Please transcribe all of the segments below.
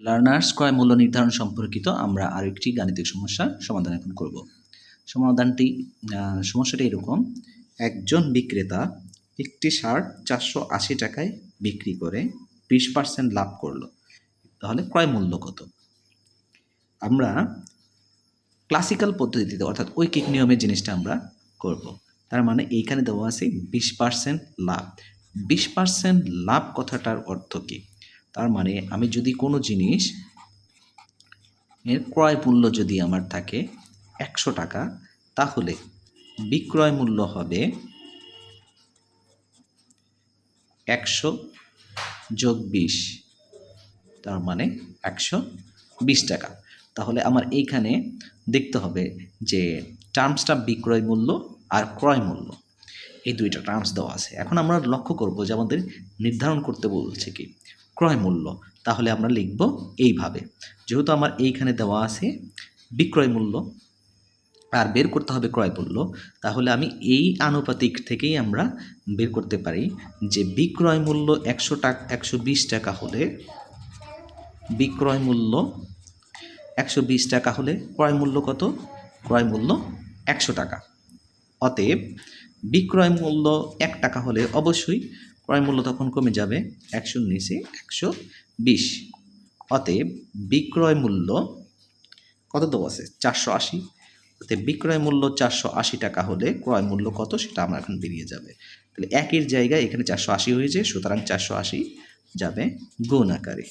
Learners ক্রয় মূল্য নির্ধারণ সম্পর্কিত আমরা আরেকটি গাণিতিক সমস্যার সমাধান এখন করব। সমস্যাটি এরকম: একজন বিক্রেতা একটি শার্ট 480 টাকায় বিক্রি করে 20% লাভ করলো, তাহলে ক্রয় মূল্য কত? আমরা ক্লাসিক্যাল পদ্ধতিতে অর্থাৎ ঐকিক নিয়মের জিনিসটা আমরা করব। তার মানে এইখানে দেওয়া আছে 20% লাভ। 20% লাভ কথাটার অর্থ কী? তার মানে আমি যদি কোনো জিনিস এর ক্রয় মূল্য যদি আমার থাকে 100 টাকা, তাহলে বিক্রয় মূল্য হবে 100 যোগ 20, তার মানে 120 টাকা। তাহলে আমার এইখানে দেখতে হবে যে টার্মসটা বিক্রয় মূল্য আর ক্রয় মূল্য, এই দুইটা টার্মস দেওয়া আছে। এখন আমরা লক্ষ্য করব যে আমাদের নির্ধারণ করতে বলছে কি ক্রয় মূল্য, তাহলে আমরা লিখব এইভাবে। যেহেতু আমার এইখানে দেওয়া আছে বিক্রয় মূল্য আর বের করতে হবে ক্রয় মূল্য, তাহলে আমি এই আনুপাতিক থেকেই আমরা বের করতে পারি যে বিক্রয় মূল্য 120 টাকা হলে বিক্রয় মূল্য 120 টাকা হলে ক্রয় মূল্য কত? ক্রয় মূল্য 100 টাকা। অতএব বিক্রয় মূল্য 1 টাকা হলে অবশ্যই ক্রয় মূল্য তখন কমে যাবে 100 নিচে 120। অতএব বিক্রয় মূল্য কত দেওয়া আছে? 480। অতএব বিক্রয় মূল্য 480 টাকা হলে ক্রয় মূল্য কত সেটা আমার এখন বেরিয়ে যাবে। তাহলে একের জায়গায় এখানে 480 হয়েছে, সুতরাং 480 যাবে গুণ আকারে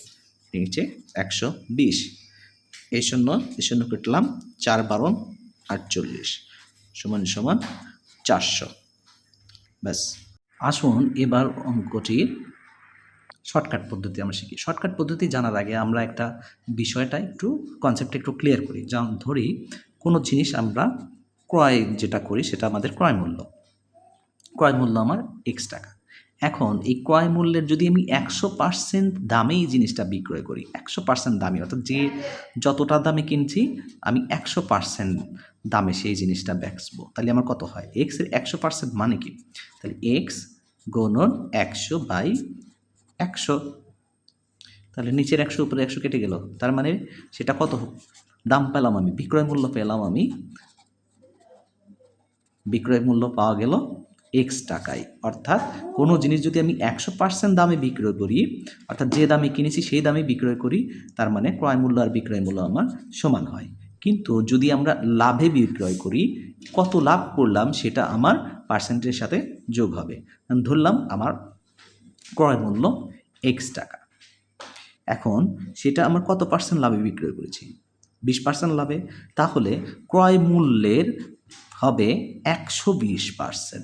নিচে 120। এই শূন্য কাটলাম, 4 12 48 সমান সমান 400। ব্যাস। আসুন এবার অঙ্কটির শর্টকাট পদ্ধতি আমরা শিখি। শর্টকাট পদ্ধতি জানার আগে আমরা একটা বিষয়টা কনসেপ্টটা একটু ক্লিয়ার করি। যেমন ধরি কোনো জিনিস আমরা ক্রয় যেটা করি সেটা আমাদের ক্রয় মূল্য আমার X টাকা। এখন এই ক্রয় মূল্যের যদি আমি 100% দামে এই জিনিসটা বিক্রয় করি, 100% দামে, অর্থাৎ যে যতটা দামে কিনছি আমি 100% দামে সেই জিনিসটা বেচবো, তাহলে আমার কত হয়? X এর 100% মানে কি? তাহলে X গুণন 100/100, তাহলে নিচের 100 উপরে 100 কেটে গেল, তার মানে সেটা কত দাম পেলাম আমি? বিক্রয় মূল্য পেলাম আমি, বিক্রয় মূল্য পাওয়া গেল X টাকায়। অর্থাৎ কোনো জিনিস যদি আমি 100% দামে বিক্রয় করি, অর্থাৎ যে দামে কিনেছি সেই দামে বিক্রয় করি, তার মানে ক্রয় মূল্য আর বিক্রয় মূল্য আমার সমান হয়। কিন্তু যদি আমরা লাভে বিক্রয় করি, কত লাভ করলাম সেটা আমার পার্সেন্টের সাথে যোগ হবে। ধরলাম আমার ক্রয় মূল্য X টাকা, এখন সেটা আমার কত পার্সেন্ট লাভে বিক্রয় করেছি? 20% লাভে। তাহলে ক্রয় মূল্যের হবে 120%।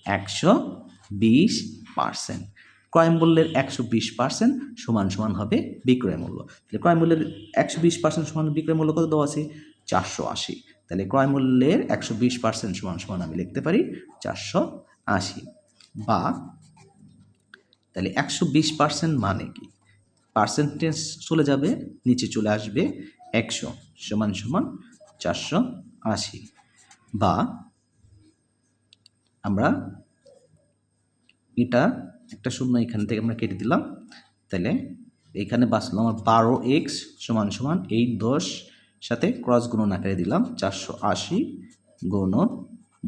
120%। ক্রয় মূল্যের 120% সমান সমান হবে বিক্রয় মূল্য। তাহলে ক্রয় মূল্যের 120% সমান বিক্রয় মূল্য কত দেওয়া আছে? 480। তাহলে ক্রয় মূল্যের 120% সমান সমান আমি লিখতে পারি 480। বা তাহলে 120% মানে কি? পার্সেন্টেজ চলে যাবে, নিচে চলে আসবে 100 সমান সমান 480। বা আমরা এটা একটা শূন্য এখান থেকে আমরা কেটে দিলাম, তাহলে এখানে বাঁচলো আমার 12x সমান সমান এই 10 সাথে ক্রস গুণন আকারে দিলাম 480 গুণন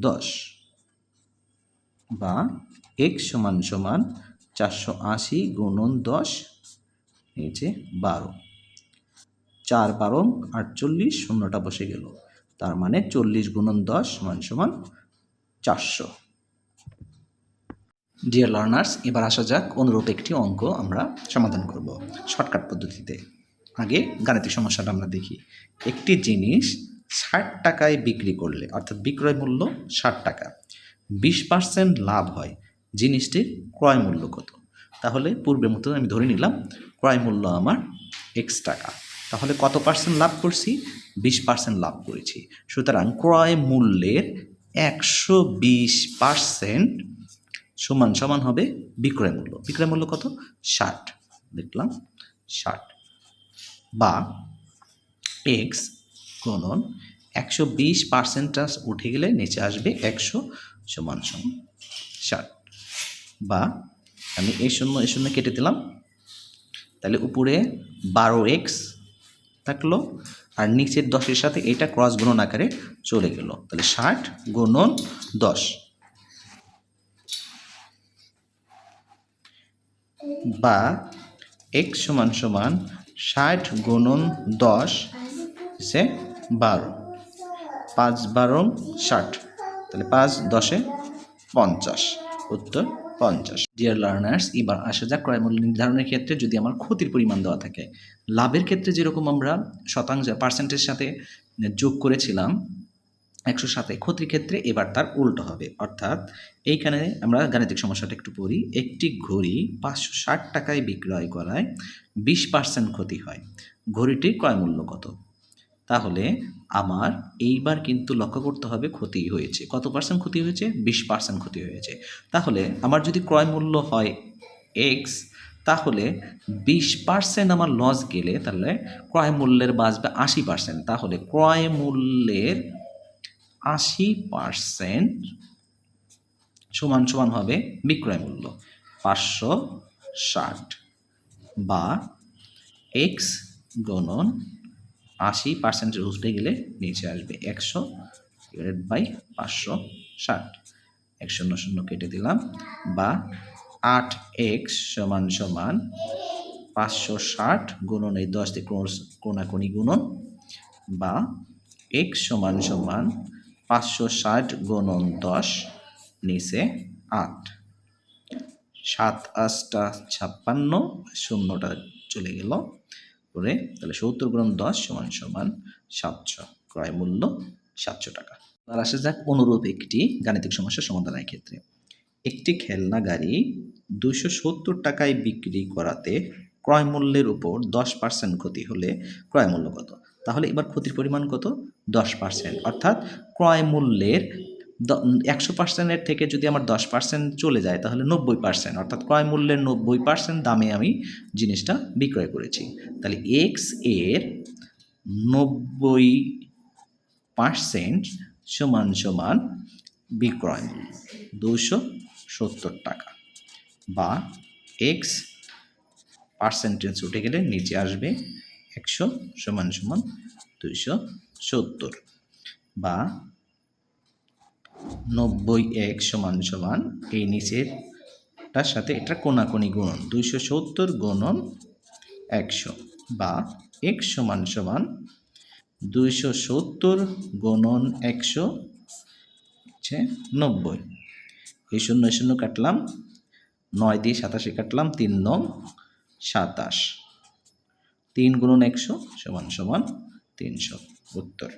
10, বা x সমান সমান 480 গুণন 10 নিচে 12, 4 12 48, শূন্যটা বসে গেল, তার মানে 40 গুণন 10 সমান সমান 400। ডিয়ার লার্নার্স, এবার আসা যাক অনুরূপ একটি অঙ্ক আমরা সমাধান করব শর্টকাট পদ্ধতিতে। আগে গাণিতিক সমস্যাটা আমরা দেখি। একটি জিনিস 60 টাকায় বিক্রি করলে, অর্থাৎ বিক্রয় মূল্য 60 টাকা, 20% লাভ হয়, জিনিসটির ক্রয় মূল্য কত? তাহলে পূর্বের মতো আমি ধরে নিলাম ক্রয় মূল্য আমার X টাকা, তাহলে কত পার্সেন্ট লাভ করছি? 20% লাভ করেছি। সুতরাং ক্রয় মূল্যের 120% সমান সমান হবে বিক্রয় মূল্য। বিক্রয় মূল্য কত? 60, দেখলাম 60। বা X গুণন 120% উঠে গেলে নিচে আসবে 100 সমান সমান 60। বা আমি এই শূন্য কেটে দিলাম, তাহলে উপরে 12x থাকলো, আর নিচের 10-এর সাথে এটা ক্রস গুণন আকারে চলে গেল। তাহলে 60 গুণন 10 বা x সমান সমান 60 গুণন 10 সে 12, 5-12 60, তাহলে 5-10 50, উত্তর 50। ডিয়ার লার্নার্স, এবার আসা যাক ক্রয় মূল্য নির্ধারণের ক্ষেত্রে যদি আমার ক্ষতির পরিমাণ দেওয়া থাকে। লাভের ক্ষেত্রে যেরকম আমরা শতাংশ পার্সেন্টেজ সাথে যোগ করেছিলাম 100 সাথে, ক্ষতির ক্ষেত্রে এবার তার উল্টো হবে। অর্থাৎ এইখানে আমরা গাণিতিক সমস্যাটা একটু পড়ি। একটি ঘড়ি 560 টাকায় বিক্রয় করায় 20% ক্ষতি হয়, ঘড়িটির ক্রয় মূল্য কত? তাহলে আমার এইবার কিন্তু লক্ষ্য করতে হবে ক্ষতি হয়েছে কত পার্সেন্ট, ক্ষতি হয়েছে 20% ক্ষতি হয়েছে। তাহলে আমার যদি ক্রয় মূল্য হয় এক্স, তাহলে 20% আমার লস গেলে তাহলে ক্রয় মূল্যের বাঁচবে 80%। তাহলে ক্রয় মূল্যের 80% সমান সমান হবে বিক্রয় মূল্য 560, বা এক্স গুণন 80% উল্টে গেলে নিচে আসবে 100 ডিভাইডেড বাই 560, 100 কেটে দিলাম, বা 8x সমান সমান 560 গুণন এই 10 দিয়ে কোণাকুণি গুণন, বা x সমান সমান 560 গুণন 10 নিচে 8, 7-8 56, 0টা চলে গেল করে, তাহলে 70 গুণন 10 সমান সমান 700, ক্রয় মূল্য 700 টাকা। আর আসা যাক অনুরূপ একটি গাণিতিক সমস্যা সমাধানের ক্ষেত্রে। একটি খেলনা গাড়ি 270 টাকায় বিক্রি করাতে ক্রয় মূল্যের উপর 10% ক্ষতি হলে ক্রয় মূল্য কত? তাহলে এবার ক্ষতির পরিমাণ কত? 10%, অর্থাৎ ক্রয় মূল্যের 100%-এর থেকে যদি আমার 10% চলে যায় তাহলে 90%, অর্থাৎ ক্রয় মূল্যের 90% দামে আমি জিনিসটা বিক্রয় করেছি। তাহলে এক্স এর 90% সমান সমান বিক্রয় মূল্য 270 টাকা, বা এক্স পার্সেন্টেজ উঠে গেলে নিচে আসবে 100 সমান সমান 270, বা 90x সমান সমান এই নিচেরটার সাথে এটা কোণাকুণি গুণন 270 গুণন 100, বা x সমান সমান 270 গুণন 100 হচ্ছে 90, এই 0 কাটলাম, 9 দিয়ে 87 কাটলাম, 3-9 27, 3 গুণন 100 সমান সমান 300, উত্তর।